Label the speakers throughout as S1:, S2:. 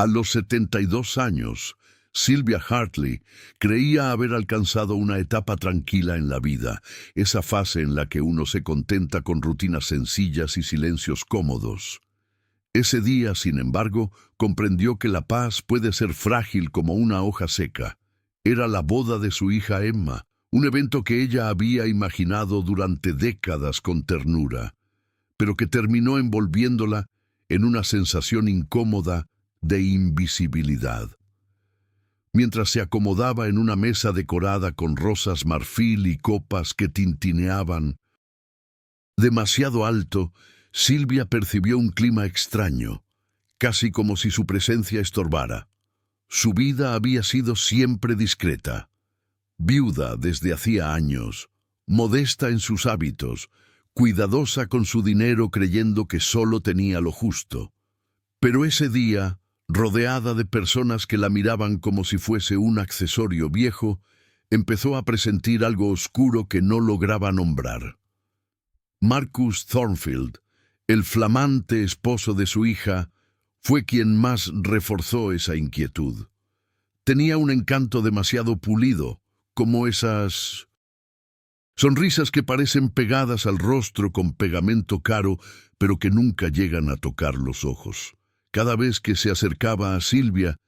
S1: A los 72 años, Sylvia Hartley creía haber alcanzado una etapa tranquila en la vida, esa fase en la que uno se contenta con rutinas sencillas y silencios cómodos. Ese día, sin embargo, comprendió que la paz puede ser frágil como una hoja seca. Era la boda de su hija Emma, un evento que ella había imaginado durante décadas con ternura, pero que terminó envolviéndola en una sensación incómoda de invisibilidad. Mientras se acomodaba en una mesa decorada con rosas marfil y copas que tintineaban demasiado alto, Sylvia percibió un clima extraño, casi como si su presencia estorbara. Su vida había sido siempre discreta. Viuda desde hacía años, modesta en sus hábitos, cuidadosa con su dinero creyendo que solo tenía lo justo. Pero ese día, rodeada de personas que la miraban como si fuese un accesorio viejo, empezó a presentir algo oscuro que no lograba nombrar. Marcus Thornfield, el flamante esposo de su hija, fue quien más reforzó esa inquietud. Tenía un encanto demasiado pulido, como esas sonrisas que parecen pegadas al rostro con pegamento caro, pero que nunca llegan a tocar los ojos. Cada vez que se acercaba a Sylvia,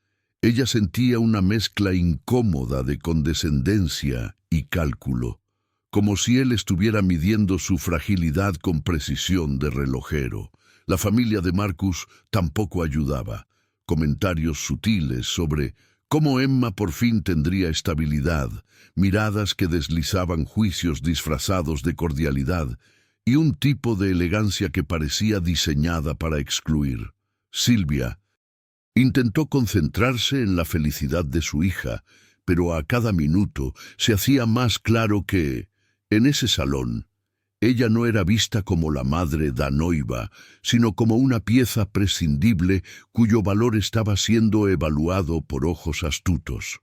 S1: ella sentía una mezcla incómoda de condescendencia y cálculo, como si él estuviera midiendo su fragilidad con precisión de relojero. La familia de Marcus tampoco ayudaba. Comentarios sutiles sobre cómo Emma por fin tendría estabilidad, miradas que deslizaban juicios disfrazados de cordialidad y un tipo de elegancia que parecía diseñada para excluir. Sylvia intentó concentrarse en la felicidad de su hija, pero a cada minuto se hacía más claro que, en ese salón, ella no era vista como la madre danoiva, sino como una pieza prescindible cuyo valor estaba siendo evaluado por ojos astutos.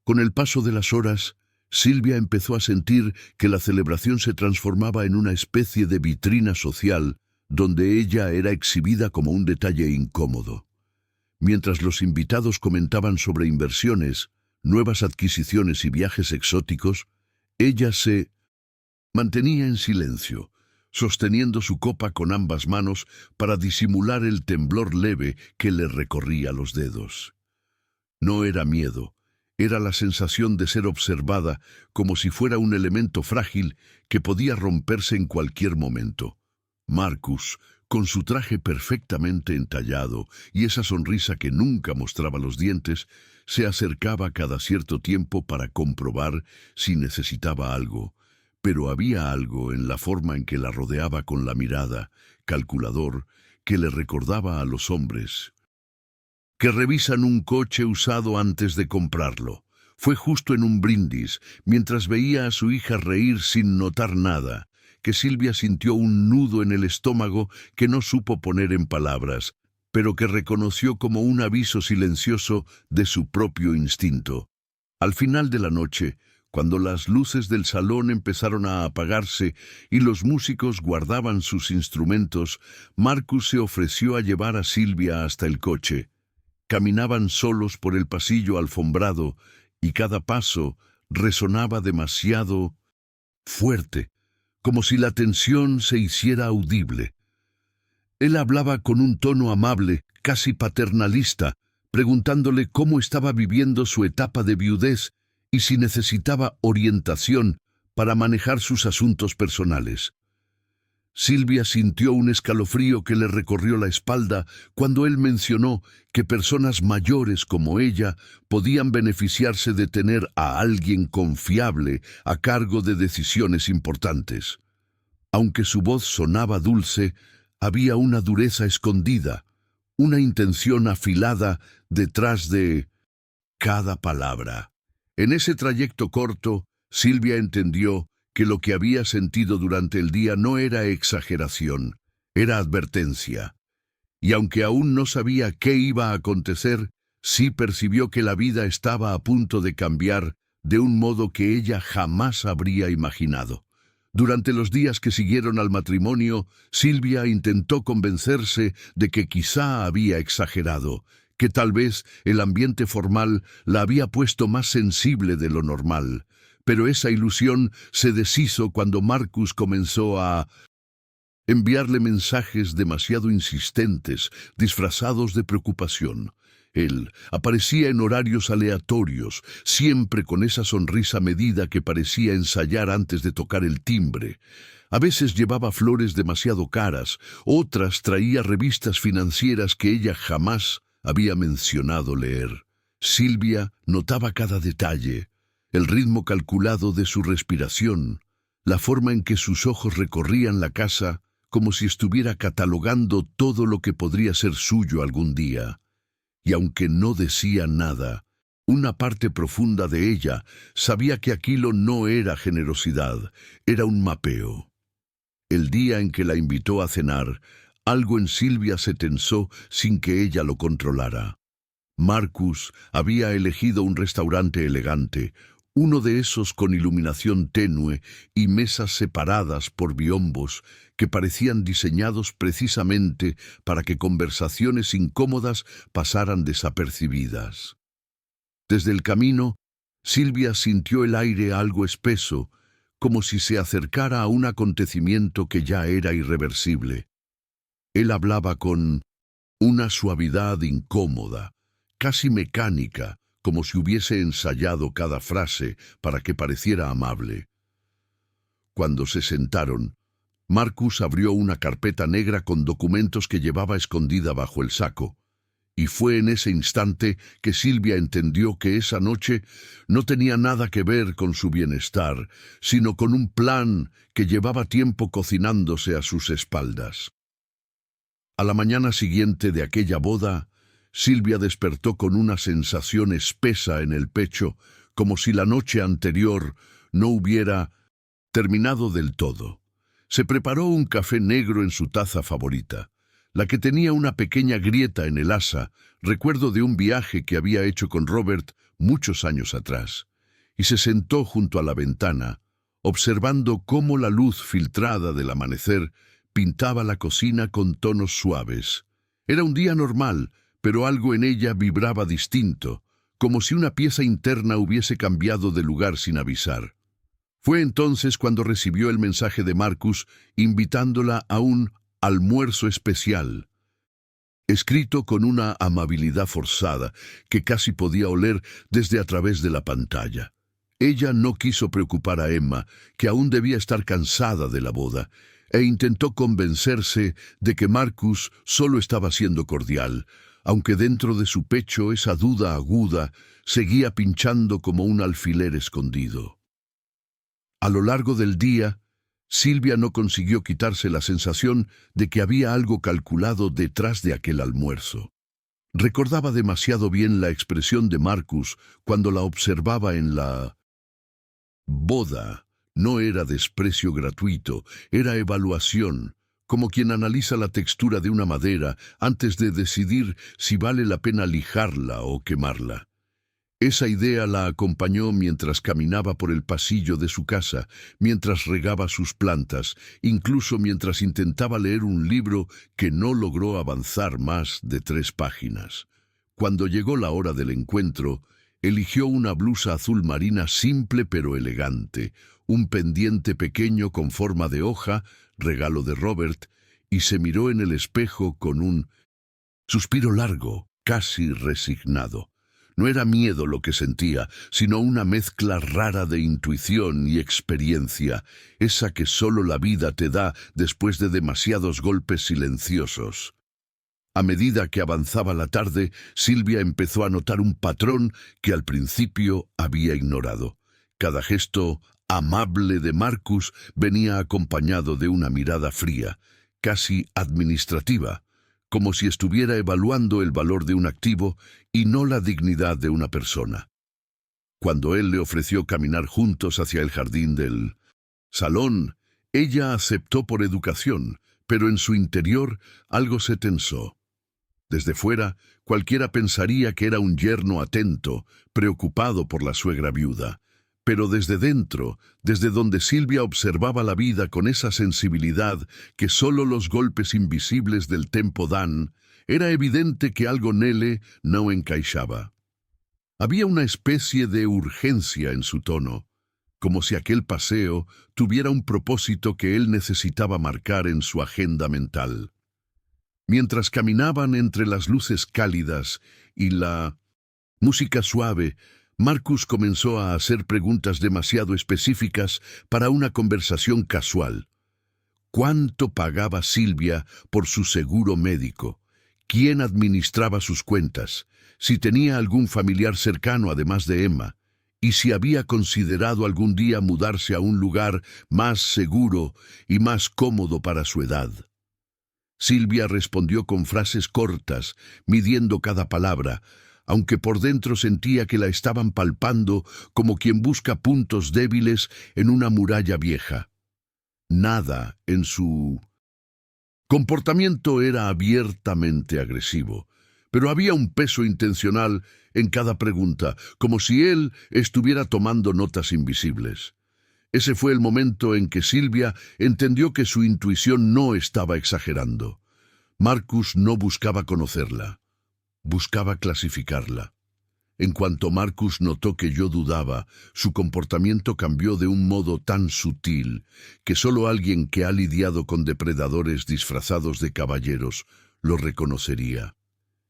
S1: Con el paso de las horas, Sylvia empezó a sentir que la celebración se transformaba en una especie de vitrina social donde ella era exhibida como un detalle incómodo. Mientras los invitados comentaban sobre inversiones, nuevas adquisiciones y viajes exóticos, ella se mantenía en silencio, sosteniendo su copa con ambas manos para disimular el temblor leve que le recorría los dedos. No era miedo, era la sensación de ser observada como si fuera un elemento frágil que podía romperse en cualquier momento. Marcus, con su traje perfectamente entallado y esa sonrisa que nunca mostraba los dientes, se acercaba cada cierto tiempo para comprobar si necesitaba algo, pero había algo en la forma en que la rodeaba con la mirada, calculador, que le recordaba a los hombres que revisan un coche usado antes de comprarlo. Fue justo en un brindis, mientras veía a su hija reír sin notar nada, que Sylvia sintió un nudo en el estómago que no supo poner en palabras, pero que reconoció como un aviso silencioso de su propio instinto. Al final de la noche, cuando las luces del salón empezaron a apagarse y los músicos guardaban sus instrumentos, Marcus se ofreció a llevar a Sylvia hasta el coche. Caminaban solos por el pasillo alfombrado y cada paso resonaba demasiado fuerte, como si la tensión se hiciera audible. Él hablaba con un tono amable, casi paternalista, preguntándole cómo estaba viviendo su etapa de viudez y si necesitaba orientación para manejar sus asuntos personales. Sylvia sintió un escalofrío que le recorrió la espalda cuando él mencionó que personas mayores como ella podían beneficiarse de tener a alguien confiable a cargo de decisiones importantes. Aunque su voz sonaba dulce, había una dureza escondida, una intención afilada detrás de cada palabra. En ese trayecto corto, Sylvia entendió que lo que había sentido durante el día no era exageración, era advertencia. Y aunque aún no sabía qué iba a acontecer, sí percibió que la vida estaba a punto de cambiar de un modo que ella jamás habría imaginado. Durante los días que siguieron al matrimonio, Sylvia intentó convencerse de que quizá había exagerado, que tal vez el ambiente formal la había puesto más sensible de lo normal. Pero esa ilusión se deshizo cuando Marcus comenzó a enviarle mensajes demasiado insistentes, disfrazados de preocupación. Él aparecía en horarios aleatorios, siempre con esa sonrisa medida que parecía ensayar antes de tocar el timbre. A veces llevaba flores demasiado caras, otras traía revistas financieras que ella jamás había mencionado leer. Silvia notaba cada detalle, el ritmo calculado de su respiración, la forma en que sus ojos recorrían la casa, como si estuviera catalogando todo lo que podría ser suyo algún día. Y aunque no decía nada, una parte profunda de ella sabía que aquello no era generosidad, era un mapeo. El día en que la invitó a cenar, algo en Silvia se tensó sin que ella lo controlara. Marcus había elegido un restaurante elegante, uno de esos con iluminación tenue y mesas separadas por biombos que parecían diseñados precisamente para que conversaciones incómodas pasaran desapercibidas. Desde el camino, Silvia sintió el aire algo espeso, como si se acercara a un acontecimiento que ya era irreversible. Él hablaba con una suavidad incómoda, casi mecánica, como si hubiese ensayado cada frase para que pareciera amable. Cuando se sentaron, Marcus abrió una carpeta negra con documentos que llevaba escondida bajo el saco, y fue en ese instante que Silvia entendió que esa noche no tenía nada que ver con su bienestar, sino con un plan que llevaba tiempo cocinándose a sus espaldas. A la mañana siguiente de aquella boda, Silvia despertó con una sensación espesa en el pecho, como si la noche anterior no hubiera terminado del todo. Se preparó un café negro en su taza favorita, la que tenía una pequeña grieta en el asa, recuerdo de un viaje que había hecho con Robert muchos años atrás, y se sentó junto a la ventana, observando cómo la luz filtrada del amanecer pintaba la cocina con tonos suaves. Era un día normal, pero algo en ella vibraba distinto, como si una pieza interna hubiese cambiado de lugar sin avisar. Fue entonces cuando recibió el mensaje de Marcus invitándola a un almuerzo especial, escrito con una amabilidad forzada que casi podía oler desde a través de la pantalla. Ella no quiso preocupar a Emma, que aún debía estar cansada de la boda, e intentó convencerse de que Marcus solo estaba siendo cordial, aunque dentro de su pecho esa duda aguda seguía pinchando como un alfiler escondido. A lo largo del día, Silvia no consiguió quitarse la sensación de que había algo calculado detrás de aquel almuerzo. Recordaba demasiado bien la expresión de Marcus cuando la observaba en la boda. No era desprecio gratuito, era evaluación, como quien analiza la textura de una madera antes de decidir si vale la pena lijarla o quemarla. Esa idea la acompañó mientras caminaba por el pasillo de su casa, mientras regaba sus plantas, incluso mientras intentaba leer un libro que no logró avanzar más de 3 páginas. Cuando llegó la hora del encuentro, eligió una blusa azul marina simple pero elegante, un pendiente pequeño con forma de hoja, regalo de Robert, y se miró en el espejo con un suspiro largo, casi resignado. No era miedo lo que sentía, sino una mezcla rara de intuición y experiencia, esa que solo la vida te da después de demasiados golpes silenciosos. A medida que avanzaba la tarde, Silvia empezó a notar un patrón que al principio había ignorado. Cada gesto amable de Marcus venía acompañado de una mirada fría, casi administrativa, como si estuviera evaluando el valor de un activo y no la dignidad de una persona. Cuando él le ofreció caminar juntos hacia el jardín del salón, ella aceptó por educación, pero en su interior algo se tensó. Desde fuera, cualquiera pensaría que era un yerno atento, preocupado por la suegra viuda, Pero desde dentro, desde donde Silvia observaba la vida con esa sensibilidad que solo los golpes invisibles del tempo dan, era evidente que algo nele no encaixaba. Había una especie de urgencia en su tono, como si aquel paseo tuviera un propósito que él necesitaba marcar en su agenda mental. Mientras caminaban entre las luces cálidas y la música suave, Marcus comenzó a hacer preguntas demasiado específicas para una conversación casual. ¿Cuánto pagaba Silvia por su seguro médico? ¿Quién administraba sus cuentas? Si tenía algún familiar cercano además de Emma, y si había considerado algún día mudarse a un lugar más seguro y más cómodo para su edad. Silvia respondió con frases cortas, midiendo cada palabra, aunque por dentro sentía que la estaban palpando como quien busca puntos débiles en una muralla vieja. Nada en su comportamiento era abiertamente agresivo, pero había un peso intencional en cada pregunta, como si él estuviera tomando notas invisibles. Ese fue el momento en que Silvia entendió que su intuición no estaba exagerando. Marcus no buscaba conocerla, buscaba clasificarla. En cuanto Marcus notó que yo dudaba, su comportamiento cambió de un modo tan sutil que solo alguien que ha lidiado con depredadores disfrazados de caballeros lo reconocería.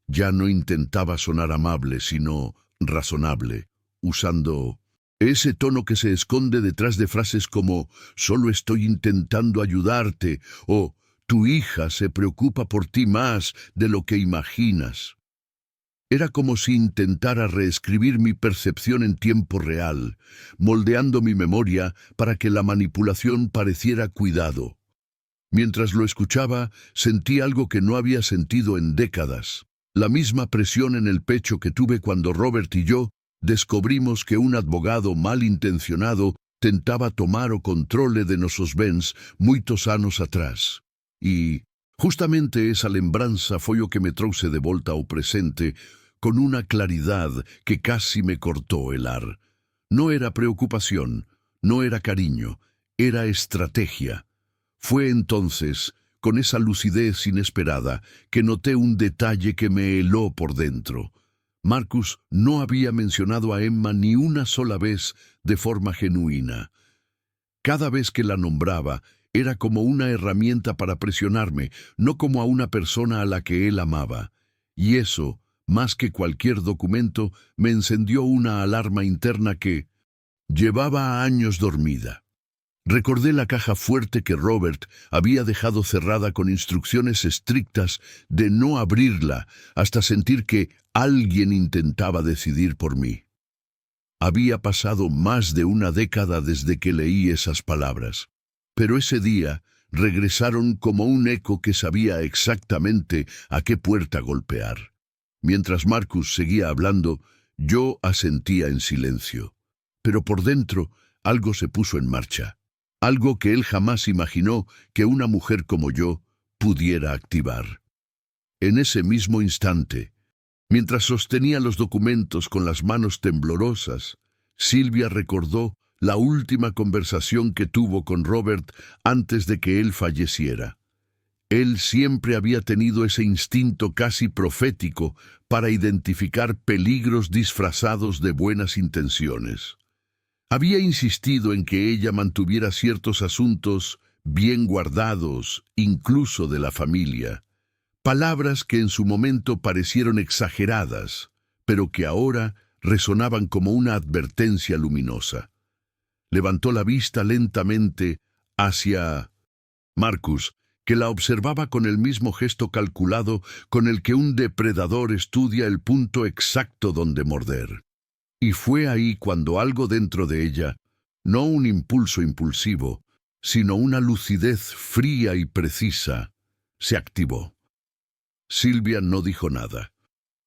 S1: Ya no intentaba sonar amable, sino razonable, usando ese tono que se esconde detrás de frases como «solo estoy intentando ayudarte» o «tu hija se preocupa por ti más de lo que imaginas». Era como si intentara reescribir mi percepción en tiempo real, moldeando mi memoria para que la manipulación pareciera cuidado. Mientras lo escuchaba, sentí algo que no había sentido en décadas. La misma presión en el pecho que tuve cuando Robert y yo descubrimos que un advogado malintencionado tentaba tomar o controle de nosos bens muitos anos atrás. Y justamente esa lembranza foi o que me trouxe de volta ao presente con una claridad que casi me cortó el ar. No era preocupación, no era cariño, era estrategia. Fue entonces, con esa lucidez inesperada, que noté un detalle que me heló por dentro. Marcus no había mencionado a Emma ni una sola vez de forma genuina. Cada vez que la nombraba, era como una herramienta para presionarme, no como a una persona a la que él amaba. Y eso, más que cualquier documento, me encendió una alarma interna que llevaba años dormida. Recordé la caja fuerte que Robert había dejado cerrada con instrucciones estrictas de no abrirla hasta sentir que alguien intentaba decidir por mí. Había pasado más de una década desde que leí esas palabras, pero ese día regresaron como un eco que sabía exactamente a qué puerta golpear. Mientras Marcus seguía hablando, yo asentía en silencio. Pero por dentro, algo se puso en marcha. Algo que él jamás imaginó que una mujer como yo pudiera activar. En ese mismo instante, mientras sostenía los documentos con las manos temblorosas, Silvia recordó la última conversación que tuvo con Robert antes de que él falleciera. Él siempre había tenido ese instinto casi profético para identificar peligros disfrazados de buenas intenciones. Había insistido en que ella mantuviera ciertos asuntos bien guardados, incluso de la familia. Palabras que en su momento parecieron exageradas, pero que ahora resonaban como una advertencia luminosa. Levantó la vista lentamente hacia Marcus, que la observaba con el mismo gesto calculado con el que un depredador estudia el punto exacto donde morder. Y fue ahí cuando algo dentro de ella, no un impulso impulsivo, sino una lucidez fría y precisa, se activó. Silvia no dijo nada,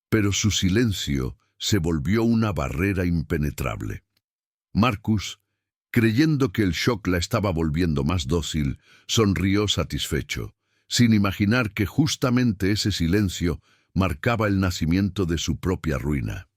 S1: pero su silencio se volvió una barrera impenetrable. Marcus, creyendo que el shock la estaba volviendo más dócil, sonrió satisfecho, sin imaginar que justamente ese silencio marcaba el nacimiento de su propia ruina.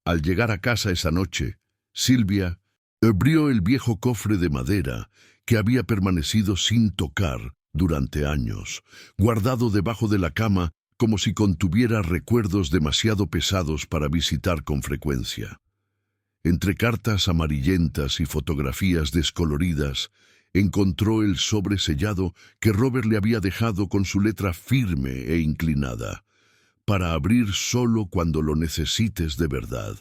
S1: Al llegar a casa esa noche, Silvia Abrió el viejo cofre de madera que había permanecido sin tocar durante años, guardado debajo de la cama como si contuviera recuerdos demasiado pesados para visitar con frecuencia. Entre cartas amarillentas y fotografías descoloridas, encontró el sobre sellado que Robert le había dejado con su letra firme e inclinada, para abrir solo cuando lo necesites de verdad.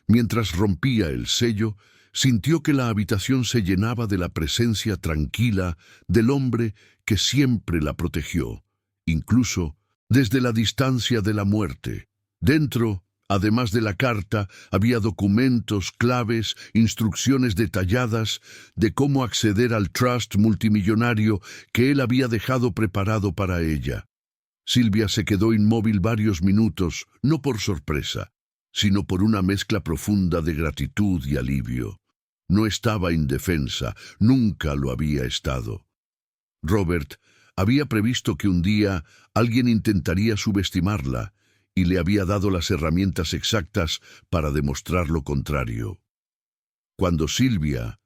S1: Mientras rompía el sello, sintió que la habitación se llenaba de la presencia tranquila del hombre que siempre la protegió, incluso desde la distancia de la muerte. Dentro, además de la carta, había documentos, claves, instrucciones detalladas de cómo acceder al trust multimillonario que él había dejado preparado para ella. Silvia se quedó inmóvil varios minutos, no por sorpresa, sino por una mezcla profunda de gratitud y alivio. No estaba indefensa, nunca lo había estado. Robert había previsto que un día alguien intentaría subestimarla y le había dado las herramientas exactas para demostrar lo contrario. Cuando Silvia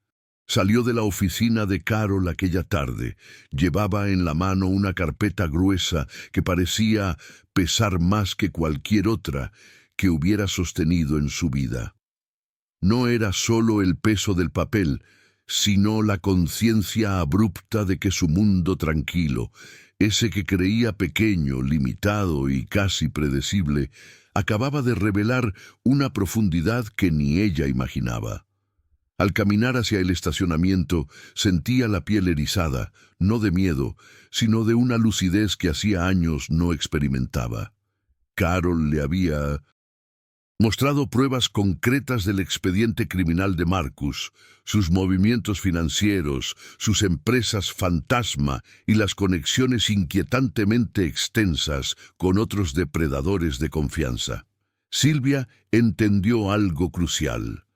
S1: salió de la oficina de Carol aquella tarde, llevaba en la mano una carpeta gruesa que parecía pesar más que cualquier otra que hubiera sostenido en su vida. No era solo el peso del papel, sino la conciencia abrupta de que su mundo tranquilo, ese que creía pequeño, limitado y casi predecible, acababa de revelar una profundidad que ni ella imaginaba. Al caminar hacia el estacionamiento, sentía la piel erizada, no de miedo, sino de una lucidez que hacía años no experimentaba. Carol le había mostrado pruebas concretas del expediente criminal de Marcus, sus movimientos financieros, sus empresas fantasma y las conexiones inquietantemente extensas con otros depredadores de confianza. Silvia entendió algo crucial.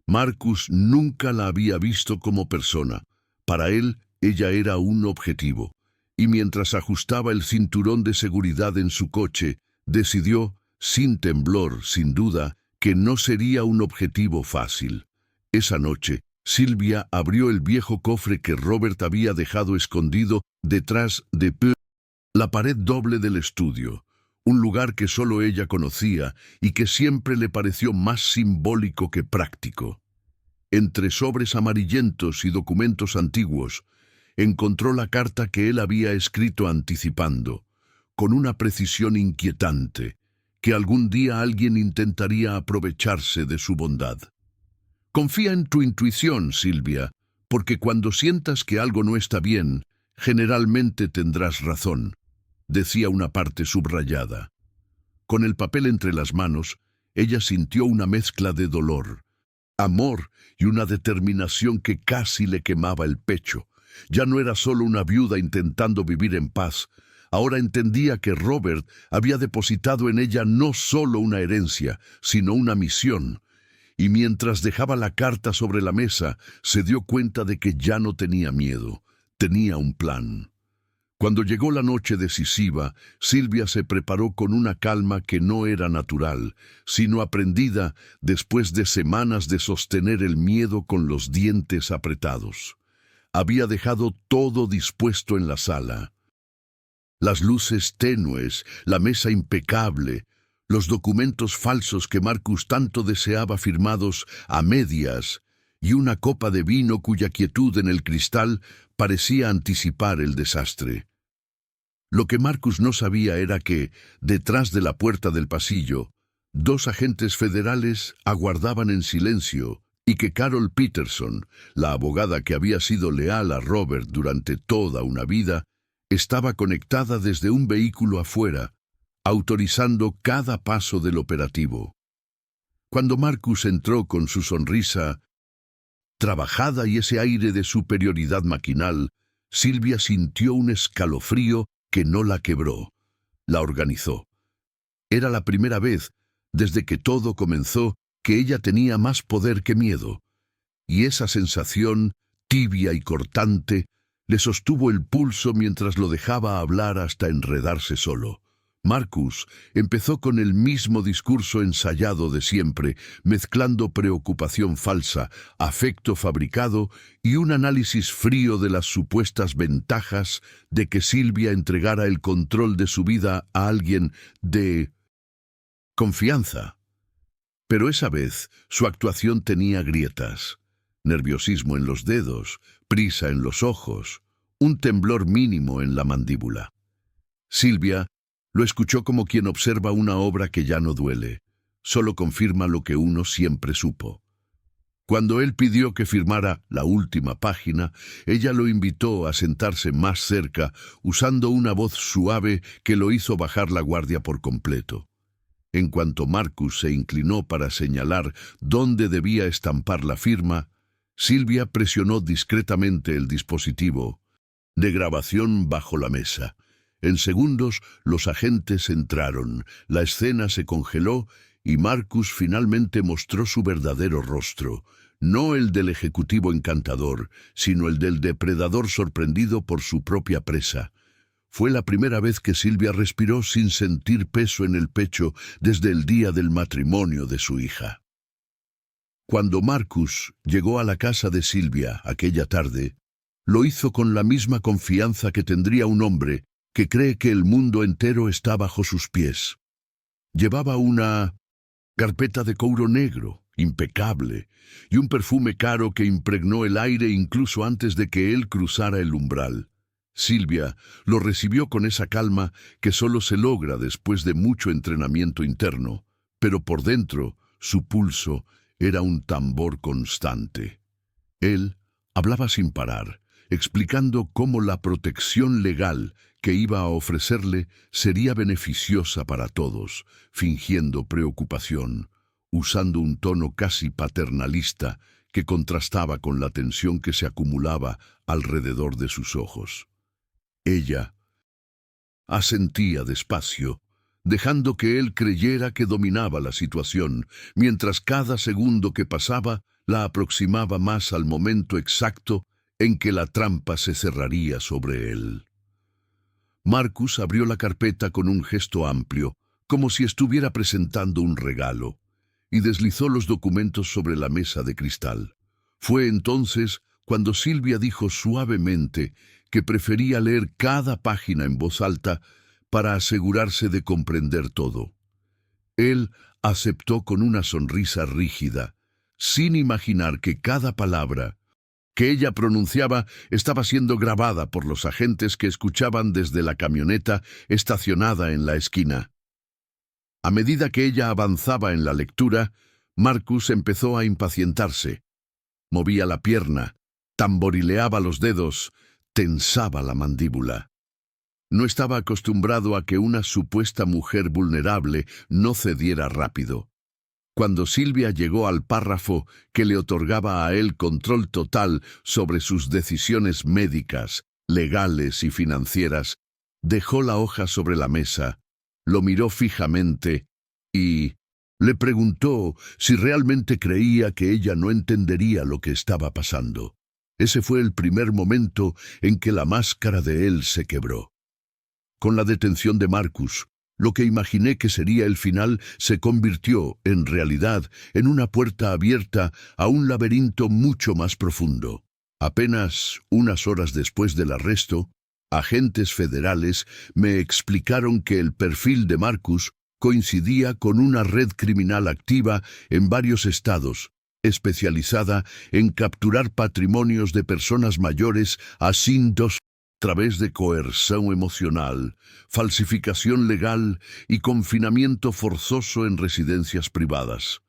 S1: Marcus nunca la había visto como persona. Para él, ella era un objetivo. Y mientras ajustaba el cinturón de seguridad en su coche, decidió, sin temblor, sin duda, que no sería un objetivo fácil. Esa noche, Silvia abrió el viejo cofre que Robert había dejado escondido detrás de la pared doble del estudio, un lugar que solo ella conocía y que siempre le pareció más simbólico que práctico. Entre sobres amarillentos y documentos antiguos, encontró la carta que él había escrito anticipando, con una precisión inquietante, que algún día alguien intentaría aprovecharse de su bondad. Confía en tu intuición, Silvia, porque cuando sientas que algo no está bien, generalmente tendrás razón, decía una parte subrayada. Con el papel entre las manos, ella sintió una mezcla de dolor, amor y una determinación que casi le quemaba el pecho. Ya no era solo una viuda intentando vivir en paz. Ahora entendía que Robert había depositado en ella no solo una herencia, sino una misión. Y mientras dejaba la carta sobre la mesa, se dio cuenta de que ya no tenía miedo, tenía un plan. Cuando llegó la noche decisiva, Silvia se preparó con una calma que no era natural, sino aprendida después de semanas de sostener el miedo con los dientes apretados. Había dejado todo dispuesto en la sala. Las luces tenues, la mesa impecable, los documentos falsos que Marcus tanto deseaba firmados a medias, y una copa de vino cuya quietud en el cristal parecía anticipar el desastre. Lo que Marcus no sabía era que, detrás de la puerta del pasillo, 2 agentes federales aguardaban en silencio y que Carol Peterson, la abogada que había sido leal a Robert durante toda una vida, estaba conectada desde un vehículo afuera, autorizando cada paso del operativo. Cuando Marcus entró con su sonrisa trabajada y ese aire de superioridad maquinal, Silvia sintió un escalofrío que no la quebró. La organizó. Era la primera vez, desde que todo comenzó, que ella tenía más poder que miedo. Y esa sensación, tibia y cortante, le sostuvo el pulso mientras lo dejaba hablar hasta enredarse solo. Marcus empezó con el mismo discurso ensayado de siempre, mezclando preocupación falsa, afecto fabricado y un análisis frío de las supuestas ventajas de que Silvia entregara el control de su vida a alguien de confianza. Pero esa vez su actuación tenía grietas, nerviosismo en los dedos, prisa en los ojos, un temblor mínimo en la mandíbula. Silvia lo escuchó como quien observa una obra que ya no duele, solo confirma lo que uno siempre supo. Cuando él pidió que firmara la última página, ella lo invitó a sentarse más cerca, usando una voz suave que lo hizo bajar la guardia por completo. En cuanto Marcus se inclinó para señalar dónde debía estampar la firma, Silvia presionó discretamente el dispositivo de grabación bajo la mesa. En segundos, los agentes entraron, la escena se congeló y Marcus finalmente mostró su verdadero rostro, no el del ejecutivo encantador, sino el del depredador sorprendido por su propia presa. Fue la primera vez que Silvia respiró sin sentir peso en el pecho desde el día del matrimonio de su hija. Cuando Marcus llegó a la casa de Silvia aquella tarde, lo hizo con la misma confianza que tendría un hombre que cree que el mundo entero está bajo sus pies. Llevaba una carpeta de couro negro, impecable, y un perfume caro que impregnó el aire incluso antes de que él cruzara el umbral. Silvia lo recibió con esa calma que solo se logra después de mucho entrenamiento interno, pero por dentro su pulso era un tambor constante. Él hablaba sin parar, explicando cómo la protección legal que iba a ofrecerle sería beneficiosa para todos, fingiendo preocupación, usando un tono casi paternalista que contrastaba con la tensión que se acumulaba alrededor de sus ojos. Ella asentía despacio, dejando que él creyera que dominaba la situación, mientras cada segundo que pasaba la aproximaba más al momento exacto en que la trampa se cerraría sobre él. Marcus abrió la carpeta con un gesto amplio, como si estuviera presentando un regalo, y deslizó los documentos sobre la mesa de cristal. Fue entonces cuando Silvia dijo suavemente que prefería leer cada página en voz alta para asegurarse de comprender todo. Él aceptó con una sonrisa rígida, sin imaginar que cada palabra que ella pronunciaba estaba siendo grabada por los agentes que escuchaban desde la camioneta estacionada en la esquina. A medida que ella avanzaba en la lectura, Marcus empezó a impacientarse. Movía la pierna, tamborileaba los dedos, tensaba la mandíbula. No estaba acostumbrado a que una supuesta mujer vulnerable no cediera rápido. Cuando Silvia llegó al párrafo que le otorgaba a él control total sobre sus decisiones médicas, legales y financieras, dejó la hoja sobre la mesa, lo miró fijamente y le preguntó si realmente creía que ella no entendería lo que estaba pasando. Ese fue el primer momento en que la máscara de él se quebró. Con la detención de Marcus, lo que imaginé que sería el final se convirtió, en realidad, en una puerta abierta a un laberinto mucho más profundo. Apenas unas horas después del arresto, agentes federales me explicaron que el perfil de Marcus coincidía con una red criminal activa en varios estados, especializada en capturar patrimonios de personas mayores a través de coerción emocional, falsificación legal y confinamiento forzoso en residencias privadas.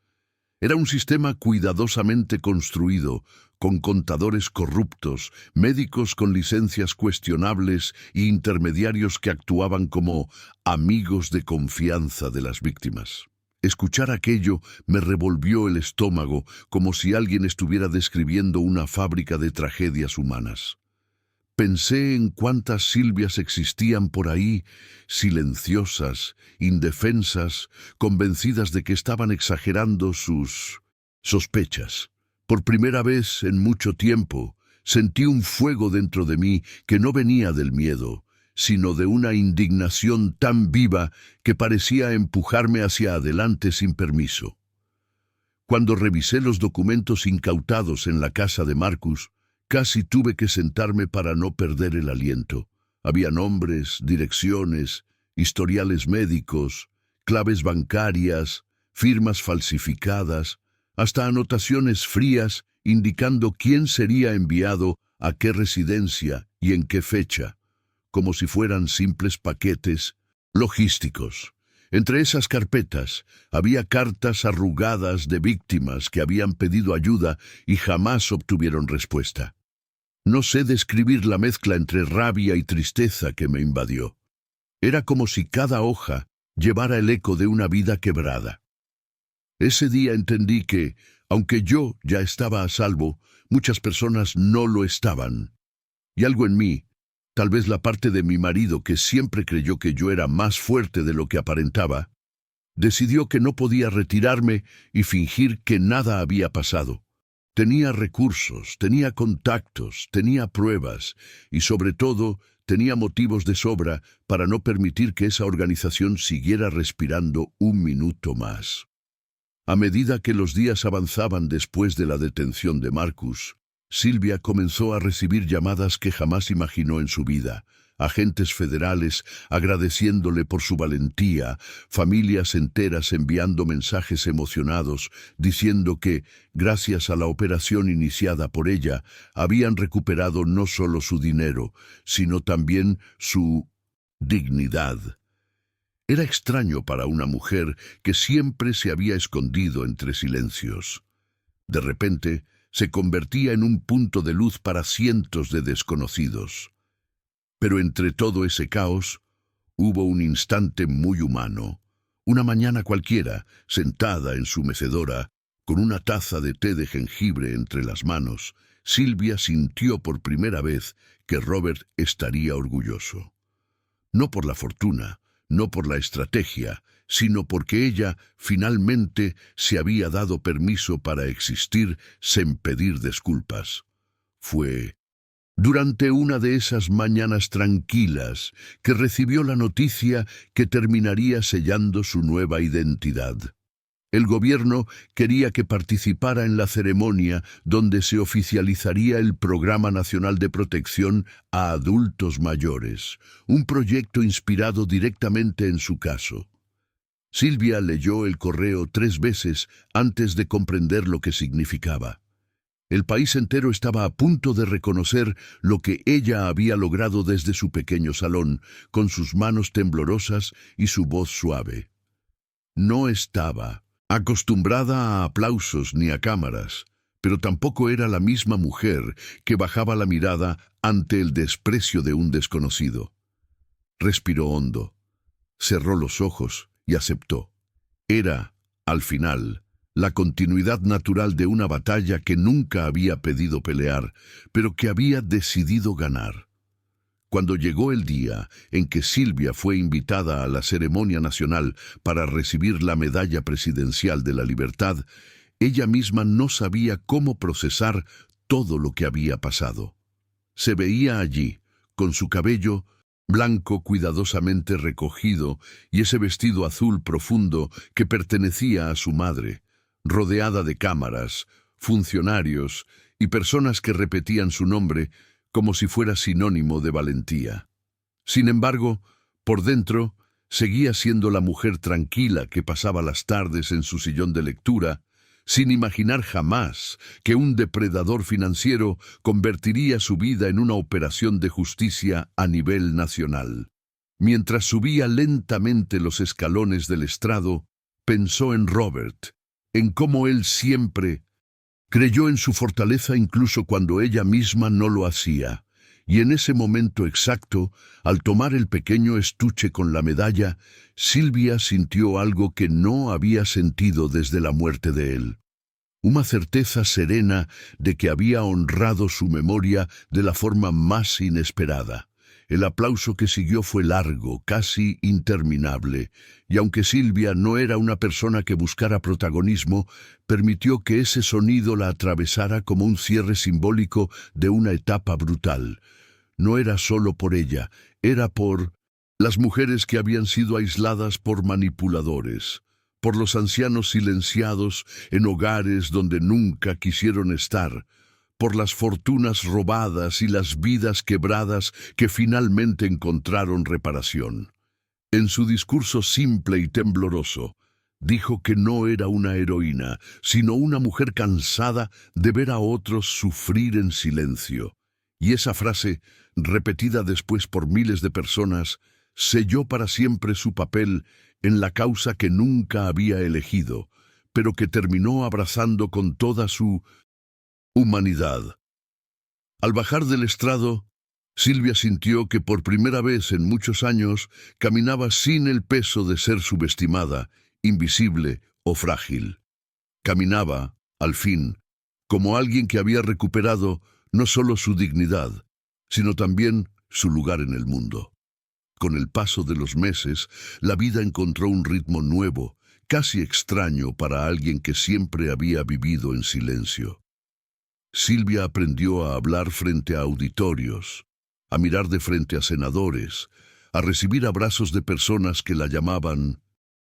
S1: Era un sistema cuidadosamente construido, con contadores corruptos, médicos con licencias cuestionables e intermediarios que actuaban como amigos de confianza de las víctimas. Escuchar aquello me revolvió el estómago como si alguien estuviera describiendo una fábrica de tragedias humanas. Pensé en cuántas Silvias existían por ahí, silenciosas, indefensas, convencidas de que estaban exagerando sus sospechas. Por primera vez en mucho tiempo, sentí un fuego dentro de mí que no venía del miedo, sino de una indignación tan viva que parecía empujarme hacia adelante sin permiso. Cuando revisé los documentos incautados en la casa de Marcus, casi tuve que sentarme para no perder el aliento. Había nombres, direcciones, historiales médicos, claves bancarias, firmas falsificadas, hasta anotaciones frías indicando quién sería enviado a qué residencia y en qué fecha, como si fueran simples paquetes logísticos. Entre esas carpetas había cartas arrugadas de víctimas que habían pedido ayuda y jamás obtuvieron respuesta. No sé describir la mezcla entre rabia y tristeza que me invadió. Era como si cada hoja llevara el eco de una vida quebrada. Ese día entendí que, aunque yo ya estaba a salvo, muchas personas no lo estaban. Y algo en mí, tal vez la parte de mi marido que siempre creyó que yo era más fuerte de lo que aparentaba, decidió que no podía retirarme y fingir que nada había pasado. Tenía recursos, tenía contactos, tenía pruebas y sobre todo tenía motivos de sobra para no permitir que esa organización siguiera respirando un minuto más. A medida que los días avanzaban después de la detención de Marcus, Silvia comenzó a recibir llamadas que jamás imaginó en su vida. Agentes federales agradeciéndole por su valentía, familias enteras enviando mensajes emocionados, diciendo que, gracias a la operación iniciada por ella, habían recuperado no solo su dinero, sino también su dignidad. Era extraño para una mujer que siempre se había escondido entre silencios. De repente, se convertía en un punto de luz para cientos de desconocidos. Pero entre todo ese caos, hubo un instante muy humano. Una mañana cualquiera, sentada en su mecedora, con una taza de té de jengibre entre las manos, Silvia sintió por primera vez que Robert estaría orgulloso. No por la fortuna, no por la estrategia, sino porque ella finalmente se había dado permiso para existir sin pedir disculpas. Fue durante una de esas mañanas tranquilas que recibió la noticia que terminaría sellando su nueva identidad. El gobierno quería que participara en la ceremonia donde se oficializaría el Programa Nacional de Protección a Adultos Mayores, un proyecto inspirado directamente en su caso. Silvia leyó el correo 3 veces antes de comprender lo que significaba. El país entero estaba a punto de reconocer lo que ella había logrado desde su pequeño salón, con sus manos temblorosas y su voz suave. No estaba acostumbrada a aplausos ni a cámaras, pero tampoco era la misma mujer que bajaba la mirada ante el desprecio de un desconocido. Respiró hondo, cerró los ojos y aceptó. Era, al final, la continuidad natural de una batalla que nunca había pedido pelear, pero que había decidido ganar. Cuando llegó el día en que Silvia fue invitada a la ceremonia nacional para recibir la medalla presidencial de la libertad, ella misma no sabía cómo procesar todo lo que había pasado. Se veía allí, con su cabello blanco cuidadosamente recogido y ese vestido azul profundo que pertenecía a su madre, rodeada de cámaras, funcionarios y personas que repetían su nombre como si fuera sinónimo de valentía. Sin embargo, por dentro, seguía siendo la mujer tranquila que pasaba las tardes en su sillón de lectura, sin imaginar jamás que un depredador financiero convertiría su vida en una operación de justicia a nivel nacional. Mientras subía lentamente los escalones del estrado, pensó en Robert, en cómo él siempre creyó en su fortaleza incluso cuando ella misma no lo hacía, y en ese momento exacto, al tomar el pequeño estuche con la medalla, Silvia sintió algo que no había sentido desde la muerte de él. Una certeza serena de que había honrado su memoria de la forma más inesperada. El aplauso que siguió fue largo, casi interminable, y aunque Silvia no era una persona que buscara protagonismo, permitió que ese sonido la atravesara como un cierre simbólico de una etapa brutal. no era solo por ella, era por las mujeres que habían sido aisladas por manipuladores, por los ancianos silenciados en hogares donde nunca quisieron estar, por las fortunas robadas y las vidas quebradas que finalmente encontraron reparación. En su discurso simple y tembloroso, dijo que no era una heroína, sino una mujer cansada de ver a otros sufrir en silencio. Y esa frase, repetida después por miles de personas, selló para siempre su papel en la causa que nunca había elegido, pero que terminó abrazando con toda su humanidad. Al bajar del estrado, Silvia sintió que por primera vez en muchos años caminaba sin el peso de ser subestimada, invisible o frágil. Caminaba, al fin, como alguien que había recuperado no solo su dignidad, sino también su lugar en el mundo. Con el paso de los meses, la vida encontró un ritmo nuevo, casi extraño para alguien que siempre había vivido en silencio. Silvia aprendió a hablar frente a auditorios, a mirar de frente a senadores, a recibir abrazos de personas que la llamaban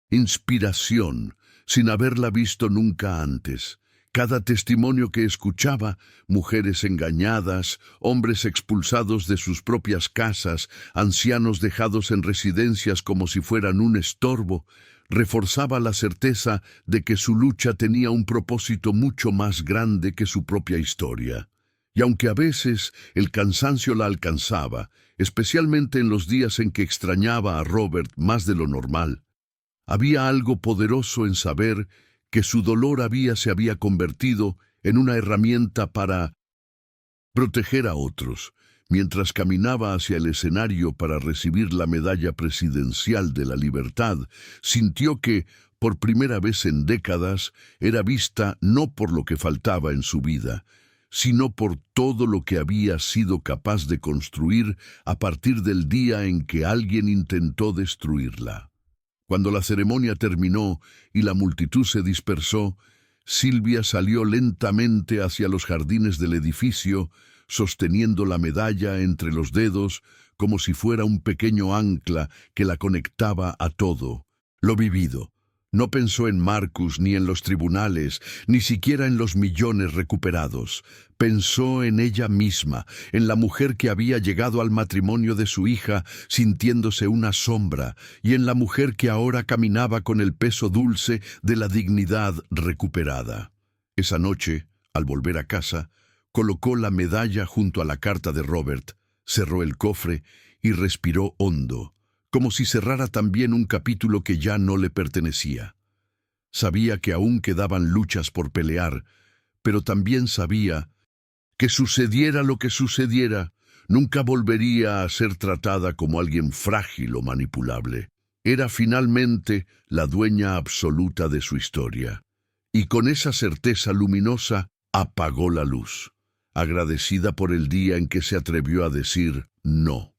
S1: inspiración, sin haberla visto nunca antes. Cada testimonio que escuchaba, mujeres engañadas, hombres expulsados de sus propias casas, ancianos dejados en residencias como si fueran un estorbo, reforzaba la certeza de que su lucha tenía un propósito mucho más grande que su propia historia. Y aunque a veces el cansancio la alcanzaba, especialmente en los días en que extrañaba a Robert más de lo normal, había algo poderoso en saber que su dolor se había convertido en una herramienta para proteger a otros. Mientras caminaba hacia el escenario para recibir la medalla presidencial de la libertad, sintió que, por primera vez en décadas, era vista no por lo que faltaba en su vida, sino por todo lo que había sido capaz de construir a partir del día en que alguien intentó destruirla. Cuando la ceremonia terminó y la multitud se dispersó, Silvia salió lentamente hacia los jardines del edificio, sosteniendo la medalla entre los dedos como si fuera un pequeño ancla que la conectaba a todo lo vivido. No pensó en Marcus ni en los tribunales, ni siquiera en los millones recuperados. Pensó en ella misma, en la mujer que había llegado al matrimonio de su hija sintiéndose una sombra, y en la mujer que ahora caminaba con el peso dulce de la dignidad recuperada. Esa noche, al volver a casa, colocó la medalla junto a la carta de Robert, cerró el cofre y respiró hondo, como si cerrara también un capítulo que ya no le pertenecía. Sabía que aún quedaban luchas por pelear, pero también sabía que sucediera lo que sucediera, nunca volvería a ser tratada como alguien frágil o manipulable. Era finalmente la dueña absoluta de su historia. Y con esa certeza luminosa apagó la luz, agradecida por el día en que se atrevió a decir no.